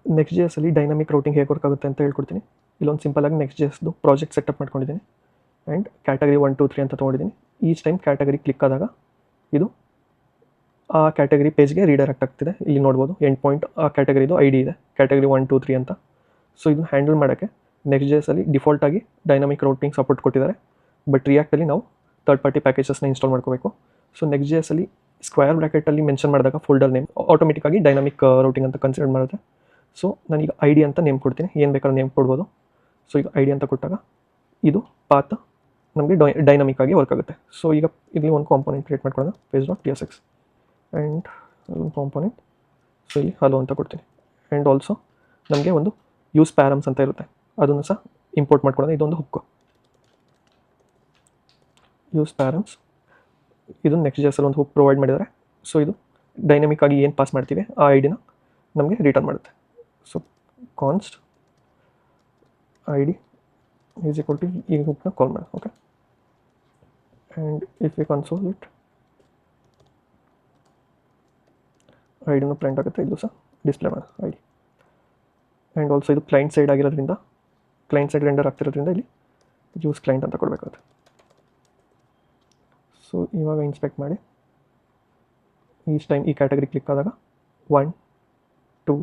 Next J ಎಸ್ಸಲ್ಲಿ dynamic routing ಹೇಗೆ work ಆಗುತ್ತೆ ಅಂತ ಹೇಳ್ಕೊಡ್ತೀನಿ. ಇಲ್ಲೊಂದು ಸಿಂಪಲಾಗಿ ನೆಕ್ಸ್ಟ್ ಜೆ ಎಸ್ದು ಪ್ರಾಜೆಕ್ಟ್ ಸೆಟಪ್ ಮಾಡ್ಕೊಂಡಿದ್ದೀನಿ ಆ್ಯಂಡ್ ಕ್ಯಾಟಗರಿ 1 2 3 ಅಂತ ತೊಗೊಂಡಿದ್ದೀನಿ. ಈಚ್ ಟೈಮ್ ಕ್ಯಾಟಗರಿ ಕ್ಲಿಕ್ ಆದಾಗ ಇದು ಆ ಕ್ಯಾಟಗರಿ ಪೇಜ್ಗೆ ರೀಡೈರೆಕ್ಟ್ ಆಗ್ತಿದೆ. ಇಲ್ಲಿ ನೋಡ್ಬೋದು ಎಂಡ್ ಪಾಯಿಂಟ್ ಆ ಕ್ಯಾಟಗರಿದು ಐ ಡಿ ಇದೆ, ಕ್ಯಾಟಗರಿ 1 2 3 ಅಂತ. ಸೊ ಇದು ಹ್ಯಾಂಡಲ್ ಮಾಡೋಕ್ಕೆ ನೆಕ್ಸ್ಟ್ ಜೆ ಎಸ್ಸಲ್ಲಿ ಡಿಫಾಲ್ಟಾಗಿ ಡೈನಾಮಿಕ್ ರೂಟಿಂಗ್ ಸಪೋರ್ಟ್ ಕೊಟ್ಟಿದ್ದಾರೆ. ಬಟ್ ರಿಯಾಕ್ಟಲ್ಲಿ ನಾವು ಥರ್ಡ್ ಪಾರ್ಟಿ ಪ್ಯಾಕೇಜಸ್ನ ಇನ್ಸ್ಟಾಲ್ ಮಾಡ್ಕೋಬೇಕು. ಸೊ ನೆಕ್ಸ್ಟ್ ಜೆ ಎಸ್ಸಲ್ಲಿ ಸ್ಕ್ವೇರ್ ಬ್ರ್ಯಾಕೆಟಲ್ಲಿ ಮೆನ್ಷನ್ ಮಾಡಿದಾಗ ಫೋಲ್ಡರ್ ನೇಮ್ ಆಟೋಮೆಟಿಕ್ಕಾಗಿ ಡೈನಾಮಿಕ್ ರೂಟಿಂಗ್ ಅಂತ ಕನ್ಸಿಡರ್ ಮಾಡುತ್ತೆ. ಸೊ ನಾನೀಗ ಐ ಡಿ ಅಂತ ನೇಮ್ ಕೊಡ್ತೀನಿ, ಏನು ಬೇಕಾದ್ರೂ ನೇಮ್ ಕೊಡ್ಬೋದು. ಸೊ ಈಗ ಐ ಡಿ ಅಂತ ಕೊಟ್ಟಾಗ ಇದು ಪಾತ್ ನಮಗೆ ಡೈನಾಮಿಕ್ ಆಗಿ ವರ್ಕ್ ಆಗುತ್ತೆ. ಸೊ ಈಗ ಇಲ್ಲಿ ಒಂದು ಕಾಂಪೋನೆಂಟ್ ಕ್ರಿಯೇಟ್ ಮಾಡ್ಕೊಳ್ಳೋಣ, page.tsx ಆ್ಯಂಡ್ ಒಂದು ಕಾಂಪೋನೆಂಟ್. ಸೊ ಇಲ್ಲಿ ಹಲೋ ಅಂತ ಕೊಡ್ತೀನಿ. ಆ್ಯಂಡ್ ಆಲ್ಸೋ ನಮಗೆ ಒಂದು ಯೂಸ್ ಪ್ಯಾರಮ್ಸ್ ಅಂತ ಇರುತ್ತೆ, ಅದನ್ನು ಸಹ ಇಂಪೋರ್ಟ್ ಮಾಡ್ಕೊಳ್ಳೋಣ. ಇದೊಂದು ಹುಕ್ ಯೂಸ್ ಪ್ಯಾರಮ್ಸ್, ಇದು ನೆಕ್ಸ್ಟ್ ಜೆ ಎಸ್ಸಲ್ಲಿ ಒಂದು ಹುಕ್ ಪ್ರೊವೈಡ್ ಮಾಡಿದ್ದಾರೆ. ಸೊ ಇದು ಡೈನಾಮಿಕ್ ಆಗಿ ಏನು ಪಾಸ್ ಮಾಡ್ತೀವಿ ಆ ಐ ಡಿನ ನಮಗೆ ರಿಟರ್ನ್ ಮಾಡುತ್ತೆ. So const I D is equal to ಈ ಹುಕ್ನ ಕಾಲ್ ಮಾಡೋಣ. Okay, and if we console it I ಡಿನೂ ಪ್ರಿಂಟ್ ಆಗುತ್ತೆ, ಇದು ಸಹ ಡಿಸ್ಪ್ಲೇ ಮಾಡೋಣ ಐ ಡಿ. ಆ್ಯಂಡ್ ಆಲ್ಸೋ ಇದು ಕ್ಲೈಂಟ್ ಸೈಡ್ ಆಗಿರೋದ್ರಿಂದ, ಕ್ಲೈಂಟ್ ಸೈಡ್ ರೆಂಡರ್ ಆಗ್ತಿರೋದ್ರಿಂದ ಇಲ್ಲಿ ಯೂಸ್ ಕ್ಲೈಂಟ್ ಅಂತ ಕೊಡಬೇಕಾಗುತ್ತೆ. ಸೊ ಇವಾಗ ಇನ್ಸ್ಪೆಕ್ಟ್ ಮಾಡಿ ಈಚ್ ಟೈಮ್ ಈ ಕ್ಯಾಟಗರಿ ಕ್ಲಿಕ್ ಆದಾಗ 1 2